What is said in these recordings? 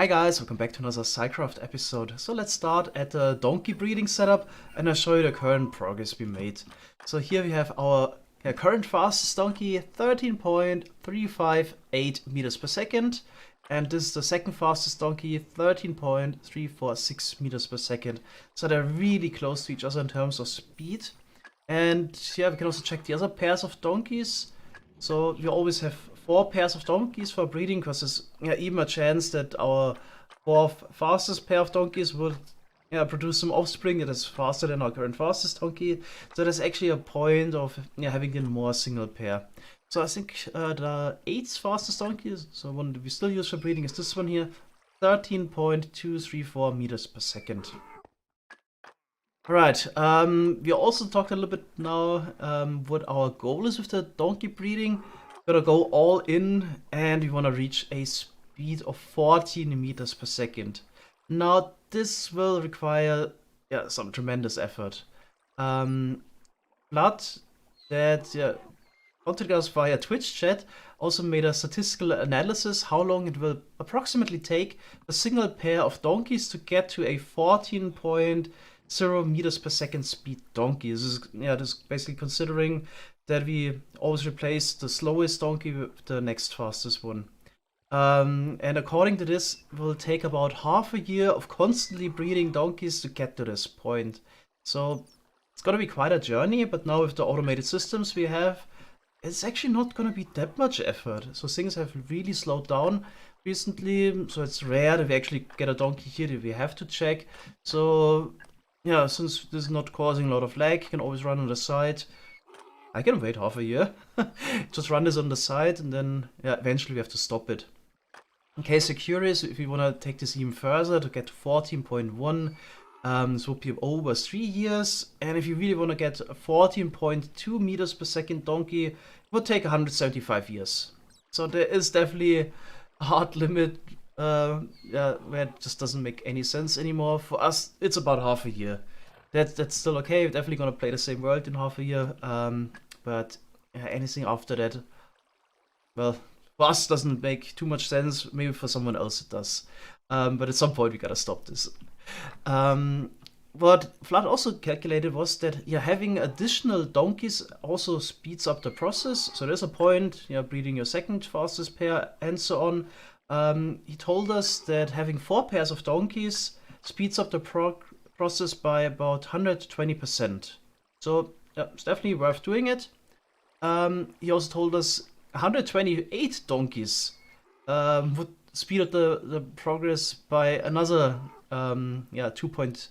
Hi guys, welcome back to another SciCraft episode. So let's start at the donkey breeding setup and I'll show you the current progress we made. So here we have our current fastest donkey, 13.358 meters per second. And this is the second fastest donkey, 13.346 meters per second. So they're really close to each other in terms of speed. And yeah, we can also check the other pairs of donkeys. So we always have 4 pairs of donkeys for breeding, because there's even a chance that our 4th fastest pair of donkeys will produce some offspring that is faster than our current fastest donkey. So there's actually a point of having a more single pair. So I think the 8th fastest donkey, so one that we still use for breeding, is this one here, 13.234 meters per second. Alright, we also talked a little bit now what our goal is with the donkey breeding. We're gonna go all in and we want to reach a speed of 14 meters per second. Now this will require some tremendous effort. Vlad, that contacted us via Twitch chat, also made a statistical analysis how long it will approximately take a single pair of donkeys to get to a 14.0 meters per second speed donkey. This is basically considering that we always replace the slowest donkey with the next fastest one. And according to this, it will take about half a year of constantly breeding donkeys to get to this point. So it's gonna be quite a journey, but now with the automated systems we have, it's actually not gonna be that much effort. So things have really slowed down recently, so it's rare that we actually get a donkey here that we have to check. So yeah, since this is not causing a lot of lag, you can always run on the side. I can wait half a year. Just run this on the side and then eventually we have to stop it. In case you're curious, if you want to take this even further to get to 14.1, this will be over 3 years. And if you really want to get a 14.2 meters per second donkey, it would take 175 years. So there is definitely a hard limit where it just doesn't make any sense anymore. For us, it's about half a year. That's still okay. We're definitely gonna play the same world in half a year. But anything after that, well, for us doesn't make too much sense. Maybe for someone else it does. But at some point we gotta stop this. What Vlad also calculated was that having additional donkeys also speeds up the process. So there's a point, breeding your second fastest pair and so on. He told us that having 4 pairs of donkeys speeds up the process by about 120%. So it's definitely worth doing it. He also told us 128 donkeys would speed up the progress by another 2.2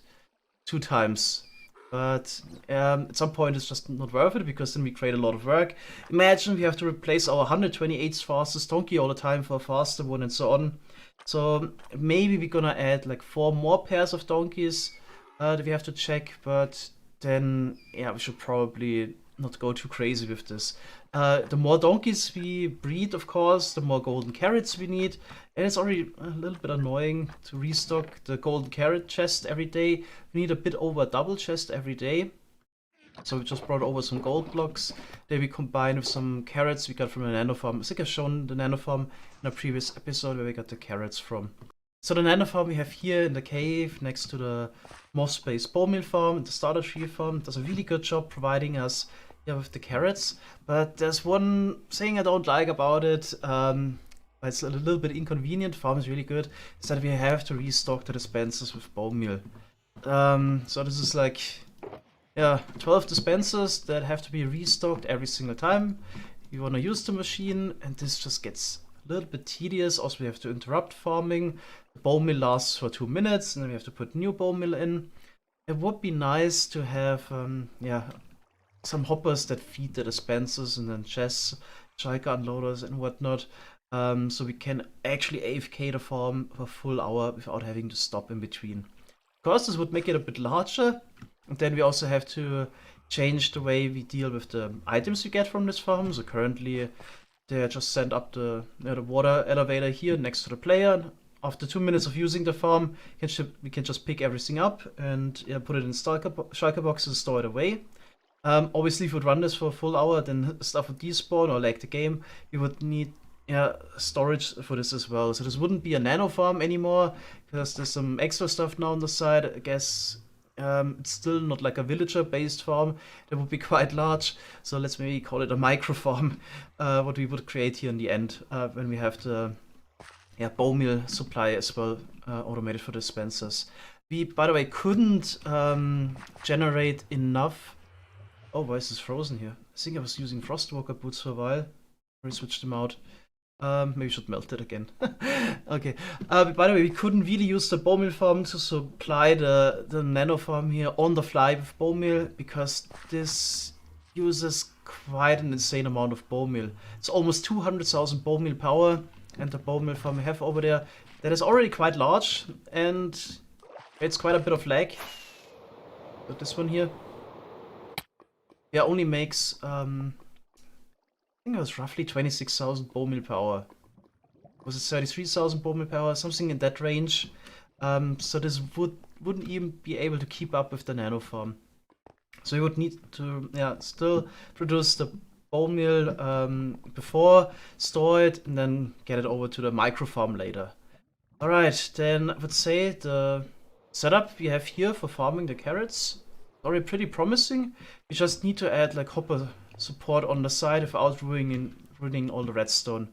times. But at some point it's just not worth it, because then we create a lot of work. Imagine we have to replace our 128th fastest donkey all the time for a faster one and so on. So maybe we're gonna add like 4 more pairs of donkeys that we have to check, but then we should probably not go too crazy with this. The more donkeys we breed, of course, the more golden carrots we need, and it's already a little bit annoying to restock the golden carrot chest every day. We need a bit over a double chest every day. So we just brought over some gold blocks that we combine with some carrots we got from a nano farm. I think I've shown the nano farm in a previous episode where we got the carrots from. So the nano farm we have here in the cave next to the moss-based bone meal farm and the starter tree farm does a really good job providing us with the carrots. But there's one thing I don't like about it. It's a little bit inconvenient. Farm is really good. Is that we have to restock the dispensers with bone meal. So this is like 12 dispensers that have to be restocked every single time you want to use the machine, and this just gets a little bit tedious. Also, we have to interrupt farming. The bone meal lasts for 2 minutes, and then we have to put new bone meal in. It would be nice to have some hoppers that feed the dispensers, and then chests, Shulker unloaders, and whatnot, so we can actually AFK the farm for a full hour without having to stop in between. Of course, this would make it a bit larger, and then we also have to change the way we deal with the items we get from this farm. So currently, they just send up the water elevator here next to the player. After 2 minutes of using the farm, we can just pick everything up and put it in Shulker boxes and store it away. Obviously, if you would run this for a full hour, then stuff would despawn or lag the game. You would need storage for this as well. So this wouldn't be a nano farm anymore because there's some extra stuff now on the side. I guess it's still not like a villager-based farm. That would be quite large. So let's maybe call it a micro farm. What we would create here in the end when we have the bone meal supply as well automated for dispensers. We, by the way, couldn't generate enough. Oh, why is this frozen here? I think I was using Frostwalker boots for a while. I switched them out. Maybe I should melt it again. Okay. By the way, we couldn't really use the bone meal farm to supply the nano farm here on the fly with bone meal because this uses quite an insane amount of bone meal. It's almost 200,000 bone meal power, and the bone meal farm we have over there that is already quite large and it's quite a bit of lag. But this one here, only makes I think it was roughly 26,000 bone meal power. Was it 33,000 bone meal power? Something in that range. So this wouldn't even be able to keep up with the nano farm. So you would need to still produce the bone meal before, store it, and then get it over to the micro farm later. Alright, then I would say the setup we have here for farming the carrots is already pretty promising. We just need to add like hopper support on the side without ruining all the redstone.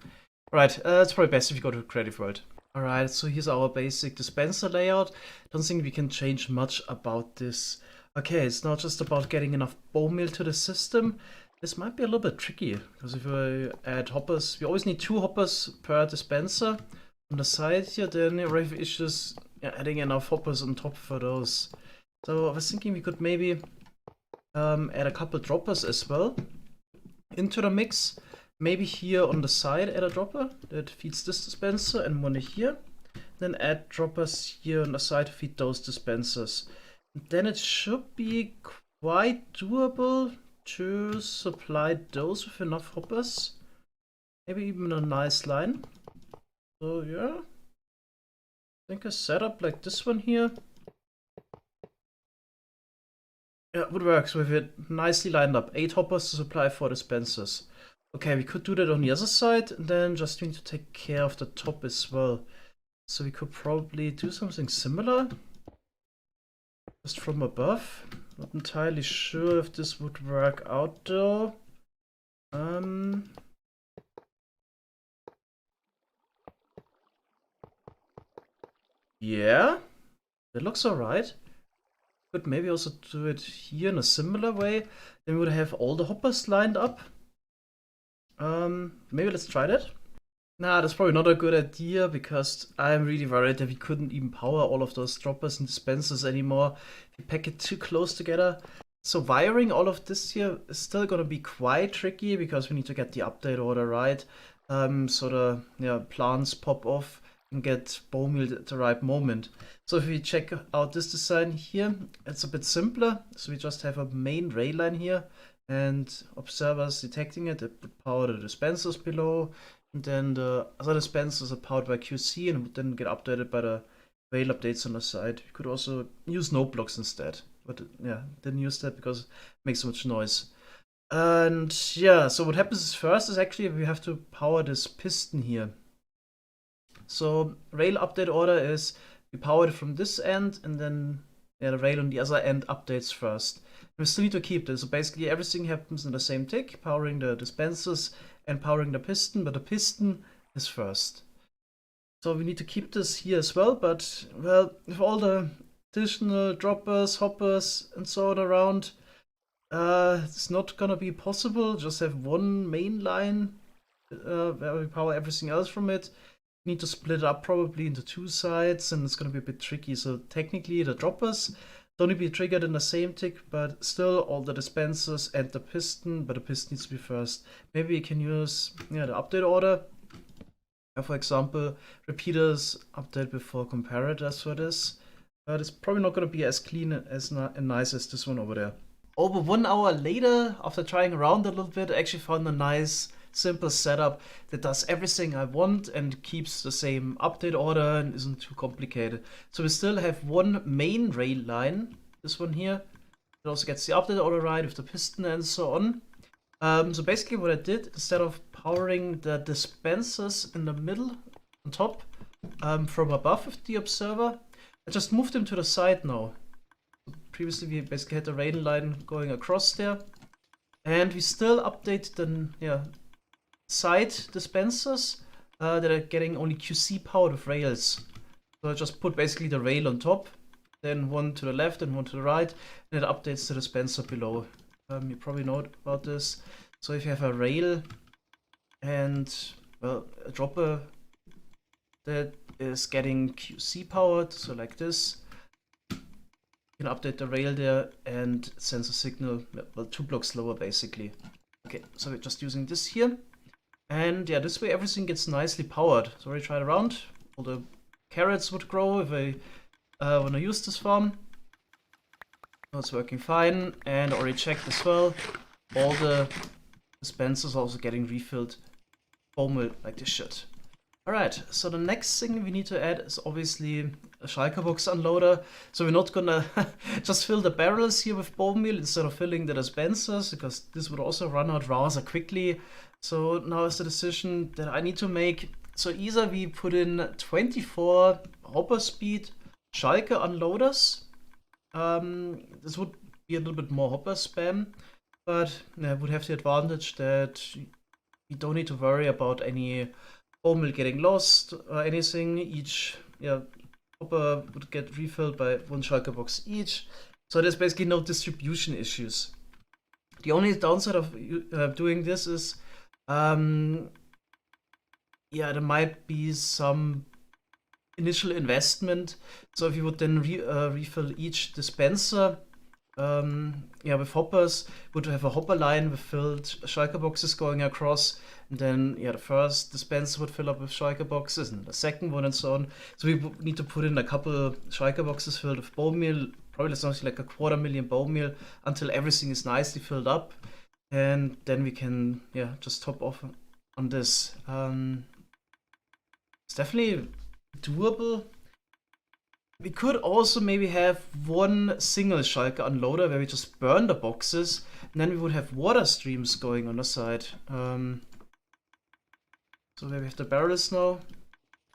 Right, it's probably best if you go to Creative World. Alright, so here's our basic dispenser layout. Don't think we can change much about this. Okay, it's not just about getting enough bone meal to the system. This might be a little bit tricky, because if we add hoppers, we always need 2 hoppers per dispenser. On the side here, then we have issues adding enough hoppers on top for those. So I was thinking we could maybe add a couple droppers as well into the mix. Maybe here on the side add a dropper that feeds this dispenser and one here. Then add droppers here on the side to feed those dispensers. And then it should be quite doable to supply those with enough hoppers. Maybe even a nice line. So yeah, I think a setup like this one here would work. So we have it nicely lined up. 8 hoppers to supply 4 dispensers. Okay, we could do that on the other side, and then just need to take care of the top as well. So we could probably do something similar, just from above. Not entirely sure if this would work out though. Yeah, that looks alright. Could maybe also do it here in a similar way. Then we would have all the hoppers lined up. Maybe let's try that. Nah, that's probably not a good idea because I'm really worried that we couldn't even power all of those droppers and dispensers anymore if we pack it too close together. So wiring all of this here is still gonna be quite tricky because we need to get the update order right. So the plants pop off and get bone meal at the right moment. So if we check out this design here, it's a bit simpler. So we just have a main rail line here and observers detecting it. It would power the dispensers below, and then the other dispensers are powered by QC and would then get updated by the rail updates on the side. We could also use note blocks instead, but yeah, didn't use that because it makes so much noise. And yeah, so what happens first is actually we have to power this piston here. So rail update order is we power it from this end, and then the rail on the other end updates first. And we still need to keep this. So basically everything happens in the same tick, powering the dispensers and powering the piston, but the piston is first. So we need to keep this here as well, but well, with all the additional droppers, hoppers, and so on around, it's not gonna be possible. Just have one main line where we power everything else from it. We need to split it up probably into 2 sides, and it's gonna be a bit tricky. So technically the droppers don't need to be triggered in the same tick, but still all the dispensers and the piston, but the piston needs to be first. Maybe we can use the update order. For example, repeaters update before comparators for this. But it's probably not going to be as clean as and nice as this one over there. Over 1 hour later, after trying around a little bit, I actually found a nice, simple setup that does everything I want and keeps the same update order and isn't too complicated. So we still have one main rail line, this one here. It also gets the update order right with the piston and so on. So basically what I did, instead of powering the dispensers in the middle, on top, from above with the observer. I just moved them to the side now. Previously we basically had the rail line going across there. And we still update the side dispensers that are getting only QC powered with rails. So I just put basically the rail on top, then one to the left and one to the right, and it updates the dispenser below. You probably know about this. So if you have a rail and, well, a dropper that is getting QC powered, so like this, you can update the rail there and it sends a signal, well, 2 blocks lower basically. Okay, so we're just using this here. And yeah, this way everything gets nicely powered. So I tried around, all the carrots would grow if I want to use this farm. Oh, it's working fine, and already checked as well. All the dispensers are also getting refilled. Bone like this shit. Alright, so the next thing we need to add is obviously a Shulker box unloader. So we're not gonna just fill the barrels here with bone meal instead of filling the dispensers, because this would also run out rather quickly. So now is the decision that I need to make. So either we put in 24 hopper speed Shulker unloaders. This would be a little bit more hopper spam, but would have the advantage that you don't need to worry about any bone meal getting lost or anything. Each hopper would get refilled by 1 Shulker box each. So there's basically no distribution issues. The only downside of doing this is there might be some initial investment. So if you would then refill each dispenser with hoppers, would have a hopper line with filled Shulker boxes going across, and then the first dispenser would fill up with Shulker boxes, and the second one, and so on. So we would need to put in a couple Shulker boxes filled with bone meal, probably something like 250,000 bone meal, until everything is nicely filled up, and then we can just top off on this. It's definitely doable. We could also maybe have one single Shulker unloader where we just burn the boxes, and then we would have water streams going on the side. So where we have the barrels now,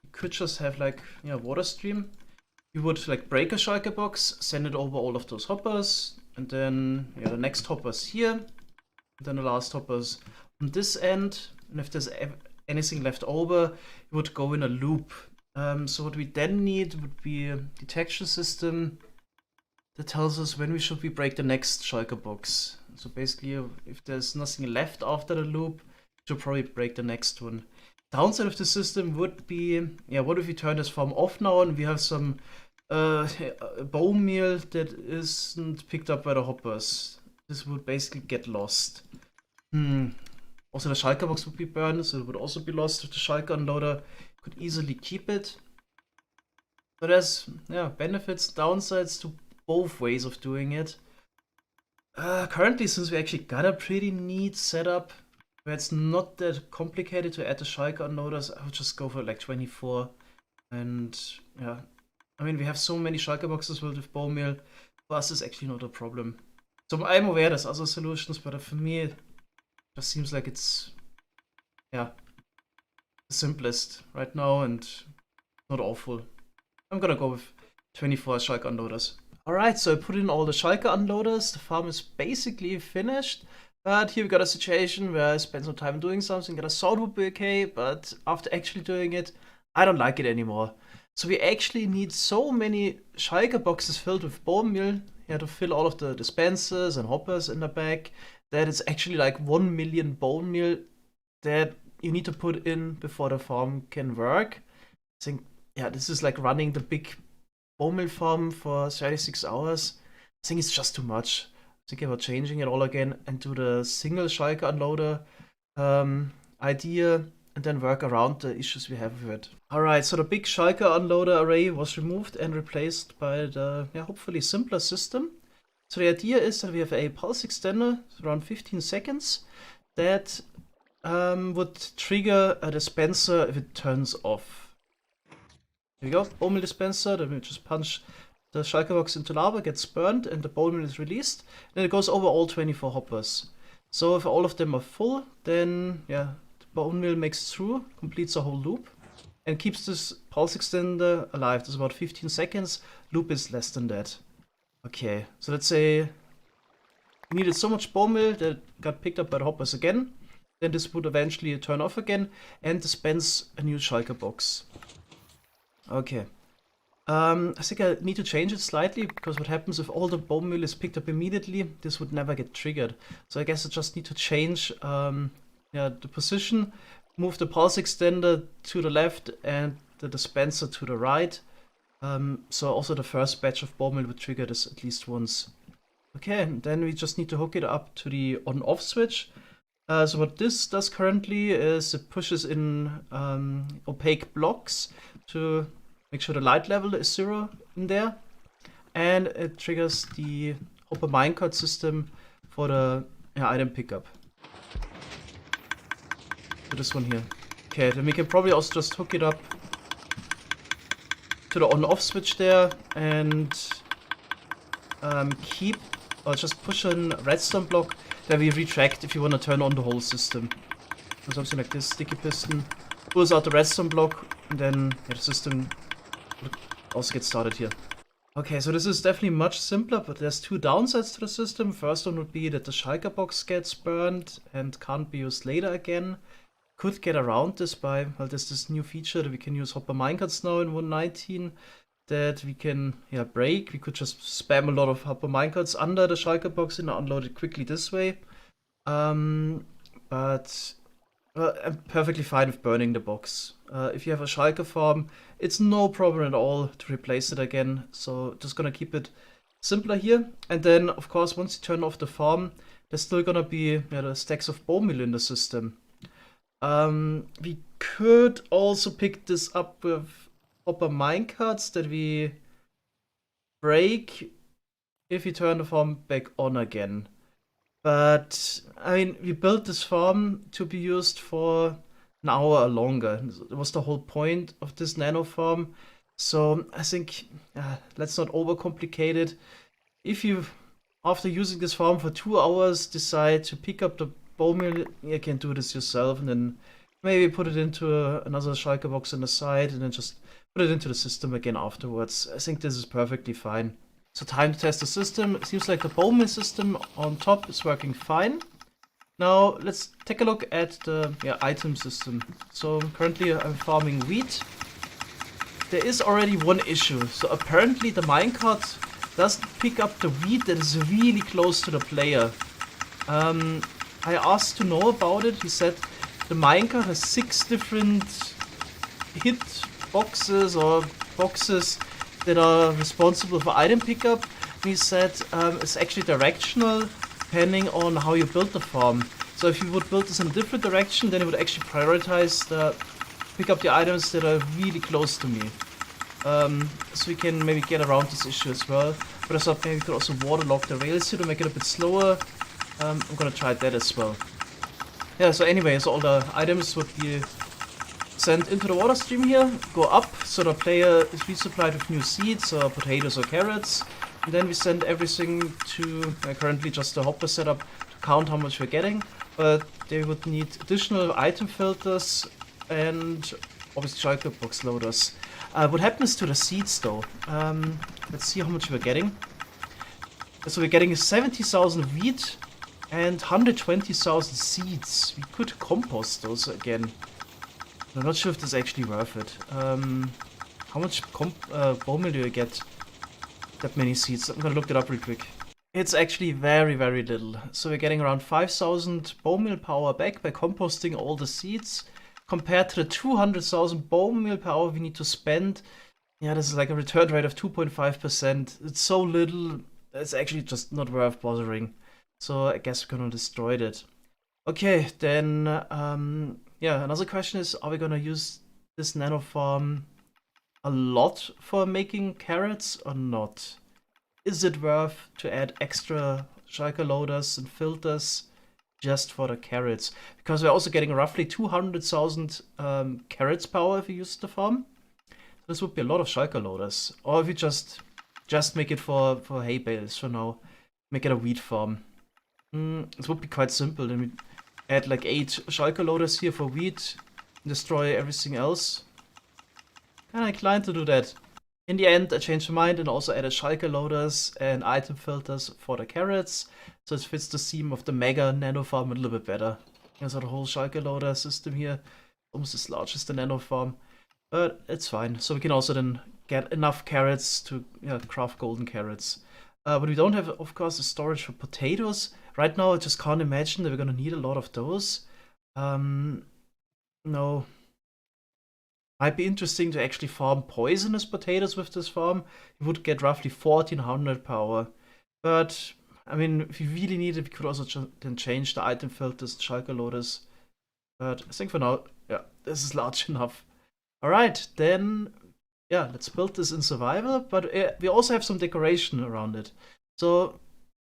we could just have water stream. You would break a Shulker box, send it over all of those hoppers, and then the next hoppers here, and then the last hoppers on this end. And if there's anything left over, it would go in a loop. So what we then need would be a detection system that tells us when we should break the next Shulker box. So basically, if there's nothing left after the loop, we should probably break the next one. Downside of the system would be, what if we turn this farm off now and we have some bone meal that isn't picked up by the hoppers? This would basically get lost. Also the Shulker box would be burned, so it would also be lost if the Shulker unloader could easily keep it. So there's benefits, downsides to both ways of doing it. Currently, since we actually got a pretty neat setup where it's not that complicated to add the Shulker unloaders, I would just go for 24. And I mean, we have so many Shulker boxes filled with bone meal. For us, it's actually not a problem. So I'm aware there's other solutions, but for me, it just seems like it's the simplest right now and not awful. I'm gonna go with 24 Shulker unloaders. Alright, so I put in all the Shulker unloaders. The farm is basically finished. But here we got a situation where I spent some time doing something that I thought would be okay, but after actually doing it, I don't like it anymore. So we actually need so many Shulker boxes filled with bone meal to fill all of the dispensers and hoppers in the back, that it's actually 1 million bone meal that you need to put in before the farm can work. I think, this is running the big bone meal farm for 36 hours. I think it's just too much. Thinking about changing it all again and do the single Shulker unloader idea, and then work around the issues we have with it. Alright, so the big Shulker unloader array was removed and replaced by the hopefully simpler system. So the idea is that we have a pulse extender around 15 seconds that would trigger a dispenser if it turns off. Here we go, bone meal dispenser. Then we just punch the Shulker box into lava, gets burned, and the bone meal is released. Then it goes over all 24 hoppers. So if all of them are full, then the bone meal makes through, completes a whole loop, and keeps this pulse extender alive. There's about 15 seconds. Loop is less than that. Okay, so let's say we needed so much bone meal that it got picked up by the hoppers again. Then this would eventually turn off again and dispense a new Shulker box. Okay. I think I need to change it slightly, because what happens if all the bone meal is picked up immediately, this would never get triggered. So I guess I just need to change the position, move the pulse extender to the left and the dispenser to the right. So also the first batch of bone meal would trigger this at least once. Okay, and then we just need to hook it up to the on-off switch. So what this does currently is it pushes in opaque blocks to make sure the light level is 0 in there, and it triggers the hopper minecart system for the item pickup. So this one here. Okay, then we can probably also just hook it up to the on-off switch there and keep or just push a redstone block that we retract if you want to turn on the whole system. So something like this, sticky piston pulls out the redstone block, and then the system will also get started here. Okay, so this is definitely much simpler, but there's two downsides to the system. First one would be that the Shulker box gets burned and can't be used later again. Could get around this by, well, there's this new feature that we can use hopper minecarts now in 1.19 that we can break. We could just spam a lot of hopper minecarts under the Shulker box and unload it quickly this way. But I'm perfectly fine with burning the box. If you have a Shulker farm, it's no problem at all to replace it again. So just gonna keep it simpler here. And then, of course, once you turn off the farm, there's still gonna be the stacks of bone meal in the system. We could also pick this up with hopper minecarts that we break if we turn the farm back on again. But, I mean, we built this farm to be used for an hour or longer. That was the whole point of this nano farm. So, I think, let's not overcomplicate it. If you, after using this farm for 2 hours, decide to pick up the bone meal, you can do this yourself, and then maybe put it into another Shulker box on the side, and then just put it into the system again afterwards. I think this is perfectly fine. So time to test the system. It seems like the bone meal system on top is working fine. Now let's take a look at the item system. So currently I'm farming wheat. There is already one issue. So apparently the minecart doesn't pick up the wheat that is really close to the player. I asked to know about it. He said the minecart has 6 different hit boxes or boxes that are responsible for item pickup. And he said it's actually directional depending on how you build the farm. So if you would build this in a different direction, then it would actually prioritize pick up the items that are really close to me. So we can maybe get around this issue as well. But I thought maybe we could also waterlog the rails here to make it a bit slower. I'm gonna try that as well. Yeah, so anyway, so all the items would be sent into the water stream here, go up, so the player is resupplied with new seeds or potatoes or carrots. And then we send everything to currently just the hopper setup to count how much we're getting. But they would need additional item filters and obviously Shulker box loaders. What happens to the seeds though? Let's see how much we're getting. So we're getting 70,000 wheat and 120,000 seeds. We could compost those again. I'm not sure if this is actually worth it. How much bone meal do you get? That many seeds. I'm gonna look that up real quick. It's actually very, very little. So we're getting around 5,000 bone meal power back by composting all the seeds. Compared to the 200,000 bone meal power we need to spend. Yeah, this is like a return rate of 2.5%. It's so little, it's actually just not worth bothering. So I guess we're gonna destroy it. Okay, then, another question is, are we gonna use this nano farm a lot for making carrots or not? Is it worth to add extra Shulker loaders and filters just for the carrots? Because we're also getting roughly 200,000 carrots power if we use the farm. This would be a lot of Shulker loaders. Or if we just make it for hay bales for now. Make it a wheat farm. It would be quite simple. Then we add like 8 Shulker loaders here for wheat, destroy everything else. Kinda inclined to do that. In the end, I changed my mind and also added Shulker loaders and item filters for the carrots, so it fits the theme of the mega nano farm a little bit better. So the whole Shulker loader system here, almost as large as the nano farm, but it's fine. So we can also then get enough carrots to craft golden carrots. But we don't have, of course, the storage for potatoes. Right now, I just can't imagine that we're gonna need a lot of those. No. Might be interesting to actually farm poisonous potatoes with this farm. You would get roughly 1400 power. But, I mean, if you really need it, we could also then change the item filters, Shulker loaders. But I think for now, yeah, this is large enough. Alright, then, yeah, let's build this in survival. But we also have some decoration around it. So,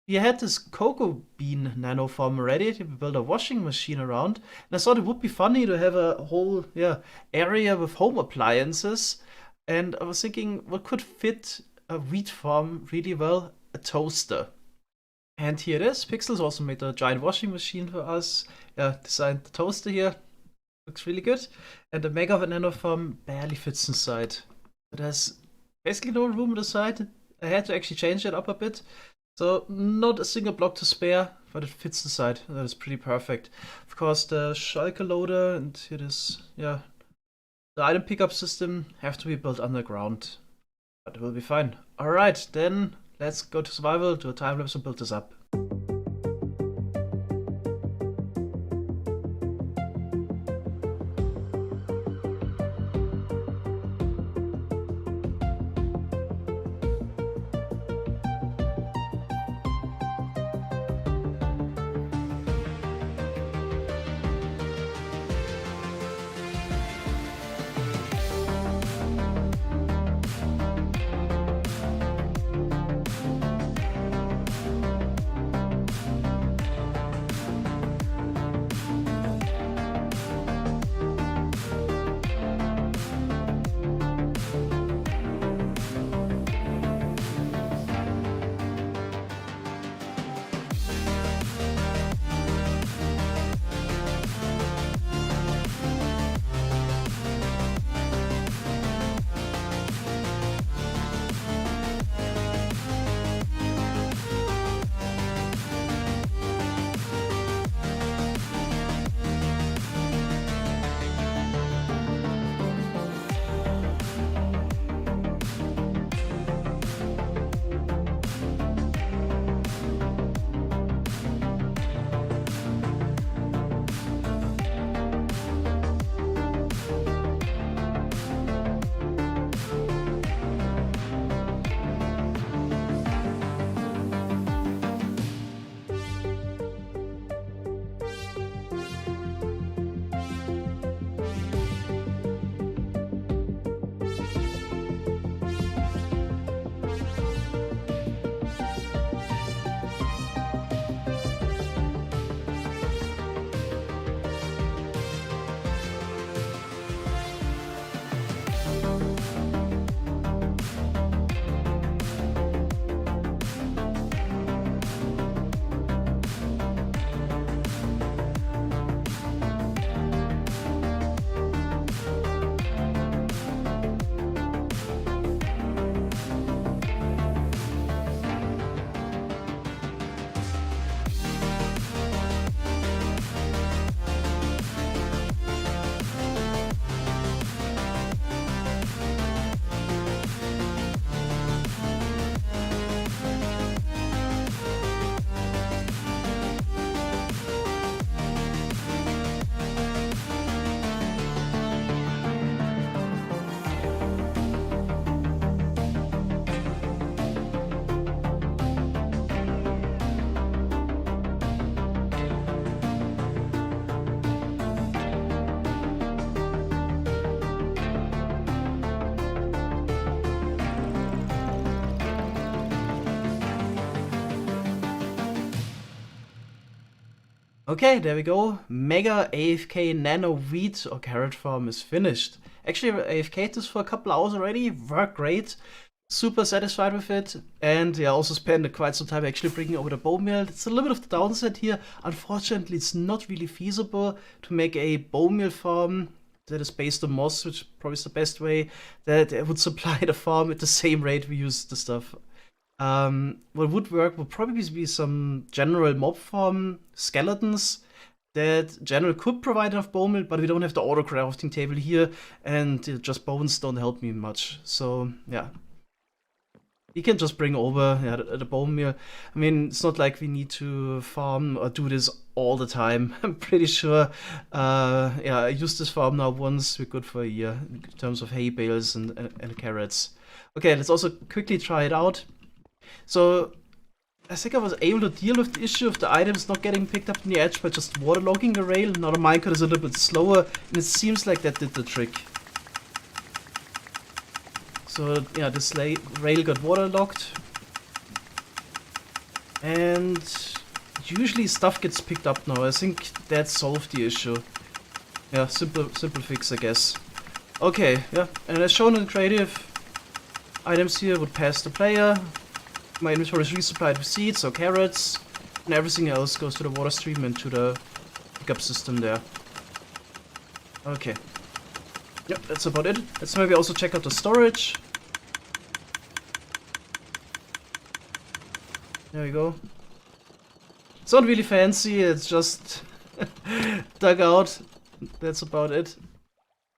we had this cocoa bean nano farm already. We built a washing machine around, and I thought it would be funny to have a whole area with home appliances. And I was thinking, what could fit a wheat farm really well? A toaster. And here it is. Pixels also made a giant washing machine for us. Yeah, designed the toaster here. Looks really good. And the mega nano farm barely fits inside. It has basically no room on the side. I had to actually change it up a bit. So not a single block to spare, but it fits the side. That is pretty perfect. Of course, the Shulker loader and here it is, yeah. The item pickup system have to be built underground, but it will be fine. Alright, then let's go to survival, do a time lapse and build this up. Okay, there we go. Mega AFK Nano Wheat or Carrot Farm is finished. Actually, I AFK'd this for a couple hours already. Worked great. super satisfied with it, and yeah, also spent quite some time actually bringing over the bone meal. It's a little bit of the downside here. Unfortunately, it's not really feasible to make a bone meal farm that is based on moss, which probably is the best way, that would supply the farm at the same rate we use the stuff. What would work would probably be some general mob farm skeletons that general could provide enough bone meal, but we don't have the auto crafting table here, and just bones don't help me much. So yeah. You can just bring over the bone meal. I mean, it's not like we need to farm or do this all the time. I'm pretty sure. Yeah, I used this farm now once. We're good for a year in terms of hay bales and carrots. Okay, let's also quickly try it out. So I think I was able to deal with the issue of the items not getting picked up in the edge by just waterlogging the rail. Now the minecart is a little bit slower, and it seems like that did the trick. So yeah, this rail got waterlogged, and usually stuff gets picked up now. I think that solved the issue. Yeah, simple fix, I guess. Okay, yeah, and as shown in creative, items here would pass the player. My inventory is resupplied with seeds or carrots, and everything else goes to the water stream and to the pickup system there. Okay. Yep, that's about it. Let's maybe also check out the storage. There we go. It's not really fancy, it's just dug out. That's about it.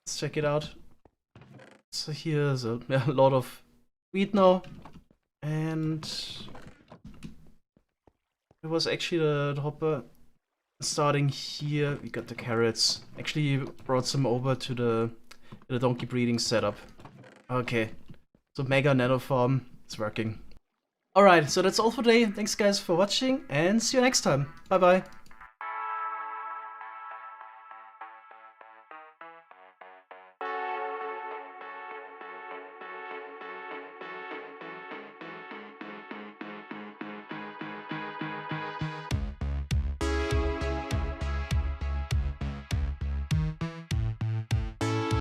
Let's check it out. So here's a lot of wheat now. And it was actually the hopper. Starting here, we got the carrots. Actually brought some over to the donkey breeding setup. Okay, so mega nano farm, it's working. Alright, so that's all for today. Thanks guys for watching, and see you next time. Bye bye.